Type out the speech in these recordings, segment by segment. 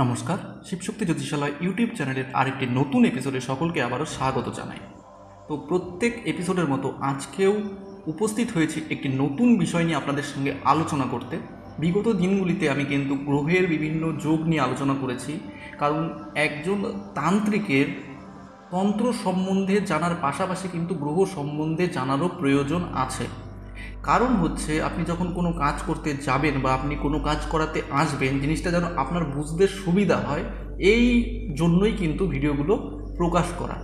নমস্কার, শিবশক্তি জ্যোতিষালয় ইউটিউব চ্যানেলের আরেকটি নতুন এপিসোডে সকলকে আবারও স্বাগত জানাই। তো প্রত্যেক এপিসোডের মতো আজকেও উপস্থিত হয়েছি একটি নতুন বিষয় নিয়ে আপনাদের সঙ্গে আলোচনা করতে। বিগত দিনগুলিতে আমি কিন্তু গ্রহের বিভিন্ন যোগ নিয়ে আলোচনা করেছি, কারণ একজন তান্ত্রিকের তন্ত্র সম্বন্ধে জানার পাশাপাশি কিন্তু গ্রহ সম্বন্ধে জানারও প্রয়োজন আছে। কারণ হচ্ছে আপনি যখন কোনো কাজ করতে যাবেন বা আপনি কোনো কাজ করাতে আসবেন, জিনিসটা যেন আপনার বুঝতে সুবিধা হয়, এই জন্যই কিন্তু ভিডিওগুলো প্রকাশ করা।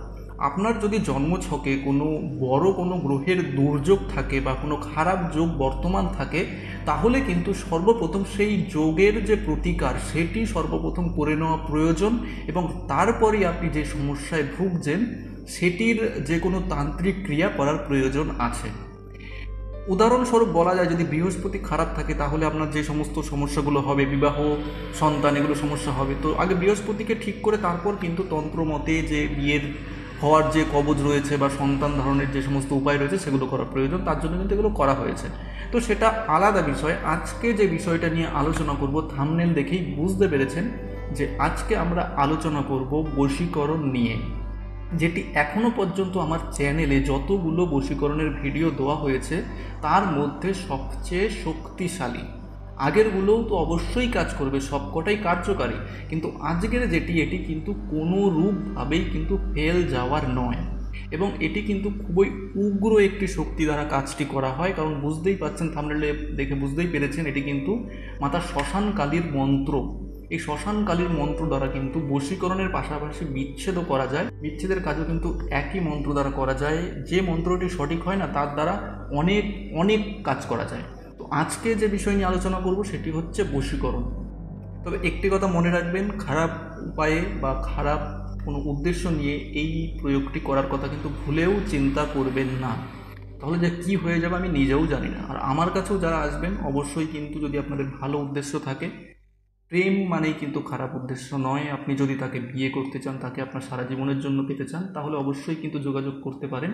আপনার যদি জন্মছকে কোনো বড় কোনো গ্রহের দুর্যোগ থাকে বা কোনো খারাপ যোগ বর্তমান থাকে, তাহলে কিন্তু সর্বপ্রথম সেই যোগের যে প্রতিকার সেটি সর্বপ্রথম করে নেওয়া প্রয়োজন, এবং তারপরেই আপনি যে সমস্যায় ভুগছেন সেটির যে কোনো তান্ত্রিক ক্রিয়া করার প্রয়োজন আছে। উদাহরণস্বরূপ বলা যায়, যদি বৃহস্পতি খারাপ থাকে তাহলে আপনার যে সমস্ত সমস্যাগুলো হবে, বিবাহ, সন্তান, এগুলো সমস্যা হবে। তো আগে বৃহস্পতিকে ঠিক করে তারপর কিন্তু তন্ত্রমতে যে বিয়ের হওয়ার যে কবজ রয়েছে বা সন্তান ধারণের যে সমস্ত উপায় রয়েছে সেগুলো করা প্রয়োজন, তার জন্য কিন্তু এগুলো করা হয়েছে। তো সেটা আলাদা বিষয়। আজকে যে বিষয়টা নিয়ে আলোচনা করব, থাম্বনেল দেখেই বুঝতে পেরেছেন যে আজকে আমরা আলোচনা করব বশীকরণ নিয়ে, যেটি এখনও পর্যন্ত আমার চ্যানেলে যতগুলো বশীকরণের ভিডিও দেওয়া হয়েছে তার মধ্যে সবচেয়ে শক্তিশালী। আগেরগুলোও তো অবশ্যই কাজ করবে, সবকটাই কার্যকারী, কিন্তু আজকের যেটি, এটি কিন্তু কোনো রূপভাবেই কিন্তু ফেল যাওয়ার নয়, এবং এটি কিন্তু খুবই উগ্র একটি শক্তি দ্বারা কাজটি করা হয়। কারণ বুঝতেই পারছেন, থাম্বনেলে দেখে বুঝতেই পেরেছেন, এটি কিন্তু মাতা শ্মশান কালীর মন্ত্র। এই শ্মশান কালীর মন্ত্র দ্বারা কিন্তু বশীকরণের পাশাপাশি বিচ্ছেদও করা যায়। বিচ্ছেদের কাজও কিন্তু একই মন্ত্র দ্বারা করা যায়। যে মন্ত্রটি সঠিক হয় না, তার দ্বারা অনেক অনেক কাজ করা যায়। তো আজকে যে বিষয় নিয়ে আলোচনা করব সেটি হচ্ছে বশীকরণ। তবে একটি কথা মনে রাখবেন, খারাপ উপায়ে বা খারাপ কোনো উদ্দেশ্য নিয়ে এই প্রয়োগটি করার কথা কিন্তু ভুলেও চিন্তা করবেন না, তাহলে যে কী হয়ে যাবে আমি নিজেও জানি না। আর আমার কাছেও যারা আসবেন, অবশ্যই কিন্তু যদি আপনাদের ভালো উদ্দেশ্য থাকে, প্রেম মানেই কিন্তু খারাপ উদ্দেশ্য নয়। আপনি যদি তাকে বিয়ে করতে চান, তাকে আপনার সারা জীবনের জন্য পেতে চান, তাহলে অবশ্যই কিন্তু যোগাযোগ করতে পারেন।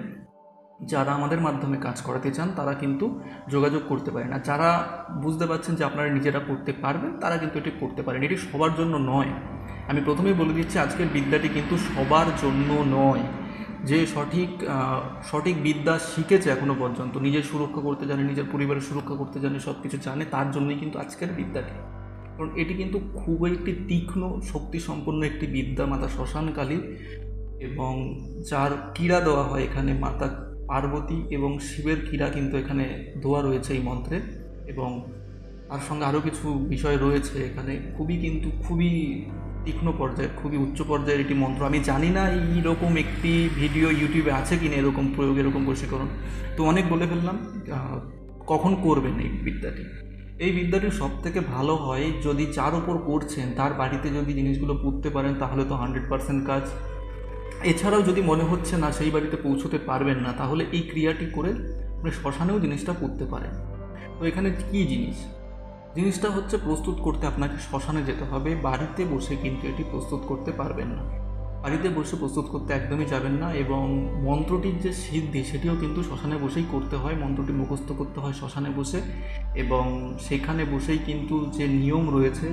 যারা আমাদের মাধ্যমে কাজ করাতে চান তারা কিন্তু যোগাযোগ করতে পারেন। আর যারা বুঝতে পারছেন যে আপনারা নিজেরা করতে পারবেন, তারা কিন্তু এটি করতে পারেন। এটি সবার জন্য নয়। আমি প্রথমেই বলে দিচ্ছি, আজকের বিদ্যাটি কিন্তু সবার জন্য নয়। যে সঠিক বিদ্যা শিখেছে এখনও পর্যন্ত, নিজের সুরক্ষা করতে জানে, নিজের পরিবারের সুরক্ষা করতে জানে, সব কিছু জানে, তার জন্যই কিন্তু আজকের বিদ্যাটি। কারণ এটি কিন্তু খুবই একটি তীক্ষ্ণ শক্তি সম্পন্ন একটি বিদ্যা, মাতা শ্মশান কালী, এবং যার ক্রীড়া দেওয়া হয় এখানে মাতা পার্বতী এবং শিবের ক্রীড়া কিন্তু এখানে দেওয়া রয়েছে এই মন্ত্রে। এবং তার সঙ্গে আরও কিছু বিষয় রয়েছে এখানে, খুবই তীক্ষ্ণ পর্যায়ের, খুবই উচ্চ পর্যায়ের একটি মন্ত্র। আমি জানি না এইরকম একটি ভিডিও ইউটিউবে আছে কি না এরকম প্রয়োগ, এরকম বশীকরণ। তো অনেক বলে ফেললাম। কখন করবেন এই বিদ্যাটি? এই বিদ্যাটি সব থেকে ভালো হয় যদি যার উপর করছেন তার বাড়িতে যদি জিনিসগুলো পুঁততে পারেন, তাহলে তো 100% কাজ। এছাড়াও যদি মনে হচ্ছে না সেই বাড়িতে পৌঁছতে পারবেন না, তাহলে এই ক্রিয়াটি করে আপনি শ্মশানেও জিনিসটা পুঁততে পারেন। তো এখানে কী জিনিসটা হচ্ছে, প্রস্তুত করতে আপনাকে শ্মশানে যেতে হবে। বাড়িতে বসে কিন্তু এটি প্রস্তুত করতে পারবেন না। বাড়িতে বসে প্রস্তুত করতে একদমই যাবেন না। এবং মন্ত্রটির যে সিদ্ধি সেটিও কিন্তু শ্মশানে বসেই করতে হয়। মন্ত্রটি মুখস্থ করতে হয় শ্মশানে বসে, এবং সেখানে বসেই কিন্তু যে নিয়ম রয়েছে,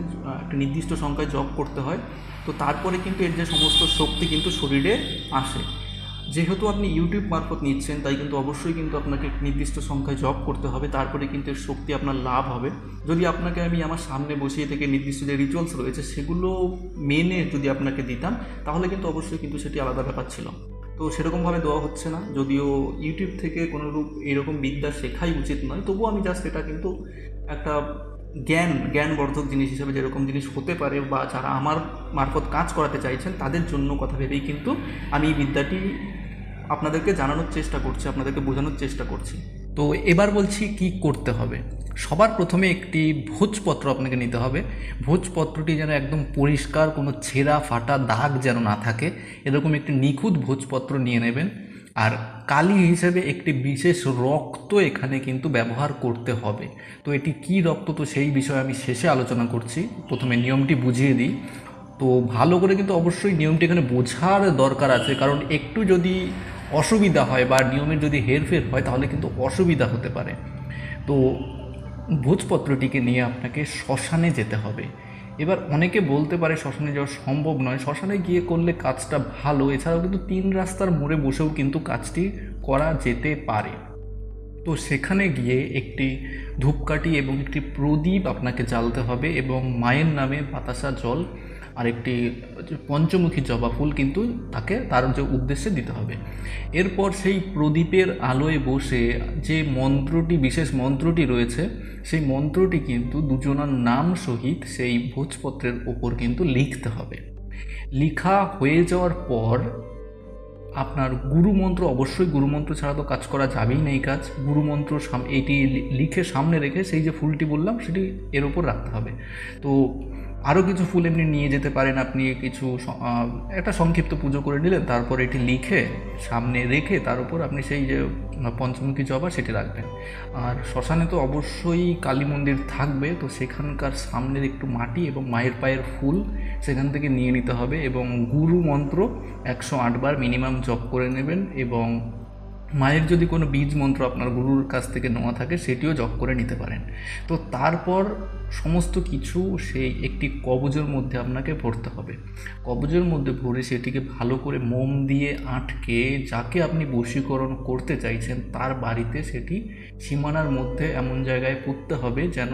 একটা নির্দিষ্ট সংখ্যায় জপ করতে হয়। তো তারপরে কিন্তু এর যে সমস্ত শক্তি কিন্তু শরীরে আসে। যেহেতু আপনি ইউটিউব মারফত নিচ্ছেন, তাই কিন্তু অবশ্যই কিন্তু আপনাকে নির্দিষ্ট সংখ্যায় জব করতে হবে, তারপরে কিন্তু এর শক্তি আপনার লাভ হবে। যদি আপনাকে আমি আমার সামনে বসিয়ে থেকে নির্দিষ্ট যে রিচুয়ালস রয়েছে সেগুলো মেনে যদি আপনাকে দিতাম, তাহলে কিন্তু অবশ্যই কিন্তু সেটি আলাদা ব্যাপার ছিল। তো সেরকমভাবে দেওয়া হচ্ছে না। যদিও ইউটিউব থেকে কোনোরূপ এরকম বিদ্যা শেখাই উচিত নয়, তবুও আমি জাস্ট এটা কিন্তু একটা জ্ঞানবর্ধক জিনিস হিসেবে, যেরকম জিনিস হতে পারে বা যারা আমার মারফত কাজ করাতে চাইছেন তাদের জন্য কথা ভেবেই কিন্তু আমি এই বিদ্যাটি আপনাদেরকে জানানোর চেষ্টা করছি, আপনাদেরকে বোঝানোর চেষ্টা করছি। তো এবার বলছি কি করতে হবে। সবার প্রথমে একটি ভোজপত্র আপনাকে নিতে হবে। ভোজপত্রটি যেন একদম পরিষ্কার, কোনো ছেঁড়া ফাটা দাগ যেন না থাকে, এরকম একটি নিখুঁত ভোজপত্র নিয়ে নেবেন। আর কালি হিসেবে একটি বিশেষ রক্ত এখানে কিন্তু ব্যবহার করতে হবে। তো এটি কি রক্ত, তো সেই বিষয়ে আমি শেষে আলোচনা করছি। প্রথমে নিয়মটি বুঝিয়ে দিই। তো ভালো করে কিন্তু অবশ্যই নিয়মটি এখানে বোঝার দরকার আছে, কারণ একটু যদি অসুবিধা হয় বা নিয়মের যদি হেরফের হয় তাহলে কিন্তু অসুবিধা হতে পারে। তো ভোজপত্রটিকে নিয়ে আপনাকে শ্মশানে যেতে হবে। এবার অনেকে বলতে পারে শ্মশানে যাওয়া সম্ভব নয়, শ্মশানে গিয়ে করলে কাজটা ভালো, এছাড়াও কিন্তু 3 রাস্তার মোড়ে বসেও কিন্তু কাজটি করা যেতে পারে। তো সেখানে গিয়ে একটি ধূপকাঠি এবং একটি প্রদীপ আপনাকে জ্বালতে হবে এবং মায়ের নামে বাতাসা জল আর একটি পঞ্চমুখী জবা ফুল কিন্তু তার যে উদ্দেশ্যে দিতে হবে। এরপর সেই প্রদীপের আলোয় বসে যে মন্ত্রটি, বিশেষ মন্ত্রটি রয়েছে, সেই মন্ত্রটি কিন্তু দুজনার নাম সহিত সেই ভোজপত্রের ওপর কিন্তু লিখতে হবে। লিখা হয়ে যাওয়ার পর আপনার গুরুমন্ত্র, অবশ্যই গুরুমন্ত্র ছাড়া তো কাজ করা যাবেই না। এই কাজ গুরুমন্ত্র এইটি লিখে সামনে রেখে সেই যে ফুলটি বললাম সেটি এর ওপর রাখতে হবে। তো আরও কিছু ফুল এমনি নিয়ে যেতে পারেন আপনি, কিছু একটা সংক্ষিপ্ত পুজো করে নিলেন, তারপর এটি লিখে সামনে রেখে তার উপর আপনি সেই যে পঞ্চমুখী জবা সেটি রাখবেন। আর শ্মশানে তো অবশ্যই কালী মন্দির থাকবে, তো সেখানকার সামনের একটু মাটি এবং মায়ের পায়ের ফুল সেখান থেকে নিয়ে নিতে হবে এবং গুরু মন্ত্র 108 বার মিনিমাম জপ করে নেবেন এবং মায়ের যদি কোনো বীজ মন্ত্র আপনার গুরুর কাছ থেকে নেওয়া থাকে সেটিও জপ করে নিতে পারেন। তো তারপর সমস্ত কিছু সেই একটি কবজের মধ্যে আপনাকে ভরতে হবে। কবজের মধ্যে ভরে সেটিকে ভালো করে মোম দিয়ে আটকে যাকে আপনি বশীকরণ করতে চাইছেন তার বাড়িতে সেটি সীমানার মধ্যে এমন জায়গায় পুঁততে হবে যেন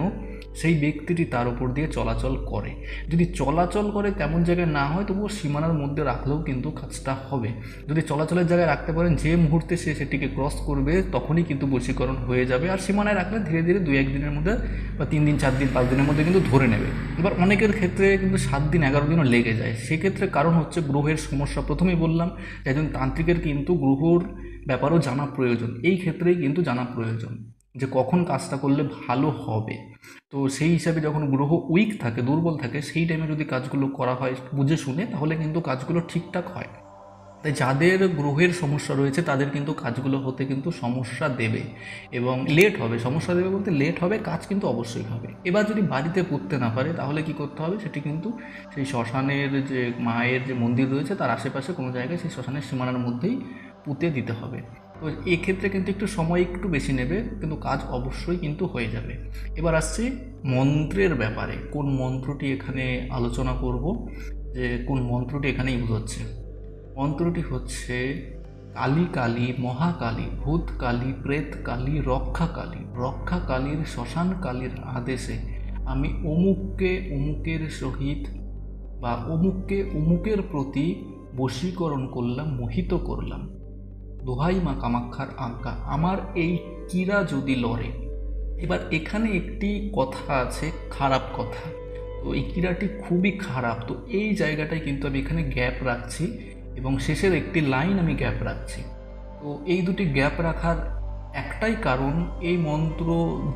সেই ব্যক্তিটি তার উপর দিয়ে চলাচল করে। যদি চলাচল করে তেমন জায়গায় না হয় তবুও সীমানার মধ্যে রাখলেও কিন্তু কাজটা হবে। যদি চলাচলের জায়গায় রাখতে পারেন, যে মুহূর্তে সে সেটিকে ক্রস করবে তখনই কিন্তু বশীকরণ হয়ে যাবে। আর সীমানায় রাখলে ধীরে ধীরে 2-1 দিনের মধ্যে বা 3 দিন 4 দিন 5 দিনের মধ্যে কিন্তু ধরে নেবে। এবার অনেকের ক্ষেত্রে কিন্তু 7 দিন 11 দিনও লেগে যায়। সেক্ষেত্রে কারণ হচ্ছে গ্রহের সমস্যা। প্রথমেই বললাম একজন তান্ত্রিকের কিন্তু গ্রহর ব্যাপারও জানা প্রয়োজন, এই ক্ষেত্রেই কিন্তু জানা প্রয়োজন যে কখন কাজটা করলে ভালো হবে। তো সেই হিসাবে যখন গ্রহ উইক থাকে, দুর্বল থাকে, সেই টাইমে যদি কাজগুলো করা হয় বুঝে শুনে তাহলে কিন্তু কাজগুলো ঠিকঠাক হয়। তাই যাদের গ্রহের সমস্যা রয়েছে তাদের কিন্তু কাজগুলো হতে কিন্তু সমস্যা দেবে এবং লেট হবে। সমস্যা দেবে বলতে লেট হবে, কাজ কিন্তু অবশ্যই হবে। এবার যদি বাড়িতে পুঁততে না পারে তাহলে কি করতে হবে, সেটি কিন্তু সেই শ্মশানের যে মায়ের যে মন্দির রয়েছে তার আশেপাশে কোনো জায়গায় সেই শ্মশানের সীমানার মধ্যেই পুঁতে দিতে হবে। তো এক্ষেত্রে কিন্তু একটু সময় একটু বেশি নেবে, কিন্তু কাজ অবশ্যই কিন্তু হয়ে যাবে। এবার আসছি মন্ত্রের ব্যাপারে। কোন মন্ত্রটি এখানে আলোচনা করব, যে কোন মন্ত্রটি এখানে ইউজ হচ্ছে। মন্ত্রটি হচ্ছে কালী কালী, মহাকালী, ভূত কালী, প্রেত কালী, রক্ষা কালী। রক্ষা কালীর, শ্মশান কালীর আদেশে আমি অমুককে অমুকের সহিত বা অমুককে অমুকের প্রতি বশীকরণ করলাম, মোহিত করলাম। দোহাই মা কামাক্ষার আজ্ঞা, আমার এই কীরা যদি লড়ে। এবার এখানে একটি কথা আছে, খারাপ কথা। তো এই কীরাটি খুবই খারাপ। তো এই জায়গাটায় কিন্তু আমি এখানে গ্যাপ রাখছি এবং শেষের একটি লাইন আমি গ্যাপ রাখছি। তো এই দুটি গ্যাপ রাখার একটাই কারণ, এই মন্ত্র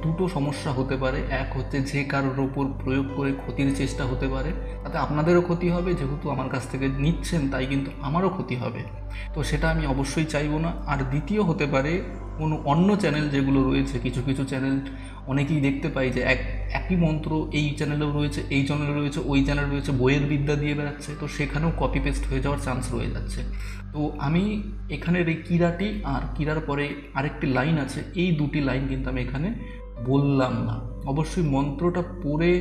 দুটো সমস্যা হতে পারে। এক হচ্ছে যে কারোর ওপর প্রয়োগ করে ক্ষতির চেষ্টা হতে পারে, তাতে আপনাদেরও ক্ষতি হবে, যেহেতু আমার কাছ থেকে নিচ্ছেন তাই কিন্তু আমারও ক্ষতি হবে। তো সেটা আমি অবশ্যই চাইবো না। আর দ্বিতীয় হতে পারে কোনো অন্য চ্যানেল যেগুলো রয়েছে, কিছু কিছু চ্যানেল অনেকেই দেখতে পাই যে একই মন্ত্র এই চ্যানেলেও রয়েছে, এই চ্যানেলে রয়েছে, ওই চ্যানেলে রয়েছে, বইয়ের বিদ্যা দিয়ে বেড়াচ্ছে। তো সেখানেও কপি পেস্ট হয়ে যাওয়ার চান্স রয়ে যাচ্ছে। তো আমি এখানের এই কীরাটি আর কীরার পরে আরেকটি লাইন আছে, এই দুটি লাইন কিন্তু আমি এখানে বললাম না। অবশ্যই মন্ত্রটা পড়ে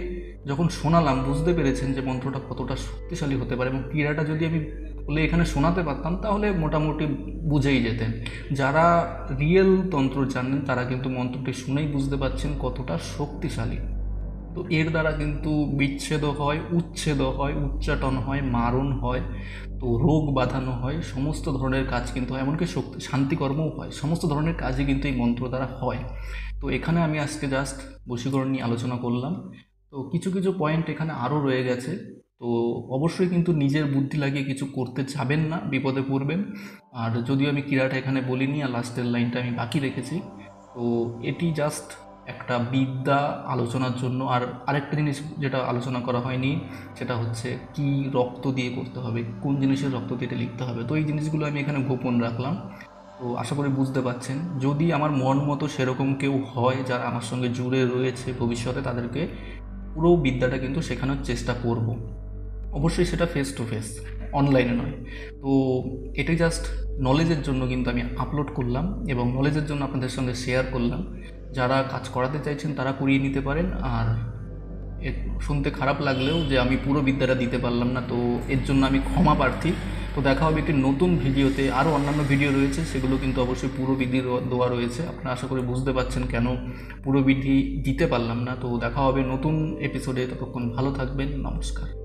যখন শোনালাম বুঝতে পেরেছেন যে মন্ত্রটা কতটা শক্তিশালী হতে পারে, এবং ক্রীড়াটা যদি আমি বলে এখানে শোনাতে পারতাম তাহলে মোটামুটি বুঝেই যেতেন। যারা রিয়েল তন্ত্র জানেন তারা কিন্তু মন্ত্রটি শুনেই বুঝতে পারছেন কতটা শক্তিশালী। তো এর দ্বারা কিন্তু বিচ্ছেদও হয়, উচ্ছেদও হয়, উচ্চাটন হয়, মারণ হয়, তো রোগ বাঁধানো হয়, সমস্ত ধরনের কাজ কিন্তু হয়, এমনকি শান্তিকর্মও হয়। সমস্ত ধরনের কাজই কিন্তু এই মন্ত্র দ্বারা হয়। তো এখানে আমি আজকে জাস্ট বশীকরণ নিয়ে আলোচনা করলাম। তো কিছু কিছু পয়েন্ট এখানে আরও রয়ে গেছে। তো অবশ্যই কিন্তু নিজের বুদ্ধি লাগিয়ে কিছু করতে যাবেন না, বিপদে পড়বেন। আর যদিও আমি ক্রীড়াটা এখানে বলিনি আর লাস্টের লাইনটা আমি বাকি রেখেছি, তো এটি জাস্ট একটা বিদ্যা আলোচনার জন্য। আর আরেকটা জিনিস যেটা আলোচনা করা হয়নি সেটা হচ্ছে কি রক্ত দিয়ে করতে হবে, কোন জিনিসের রক্ত দিয়ে এটা লিখতে হবে। তো এই জিনিসগুলো আমি এখানে গোপন রাখলাম। তো আশা করি বুঝতে পারছেন। যদি আমার মন মতো সেরকম কেউ হয় যারা আমার সঙ্গে জুড়ে রয়েছে ভবিষ্যতে, তাদেরকে পুরো বিদ্যাটা কিন্তু শেখানোর চেষ্টা করব। অবশ্যই সেটা ফেস টু ফেস, অনলাইনে নয়। তো এটাই জাস্ট নলেজের জন্য কিন্তু আমি আপলোড করলাম এবং নলেজের জন্য আপনাদের সঙ্গে শেয়ার করলাম। যারা কাজ করাতে চাইছেন তারা করিয়ে নিতে পারেন। আর শুনতে খারাপ লাগলেও যে আমি পুরো বিদ্যাটা দিতে পারলাম না, তো এর জন্য আমি ক্ষমা প্রার্থী। তো দেখা হবে একটি নতুন ভিডিওতে। আরও অন্যান্য ভিডিও রয়েছে, সেগুলো কিন্তু অবশ্যই পুরো বিধি দেওয়া রয়েছে। আপনারা আশা করি বুঝতে পারছেন কেন পুরো বিধি দিতে পারলাম না। তো দেখা হবে নতুন এপিসোডে, ততক্ষণ ভালো থাকবেন, নমস্কার।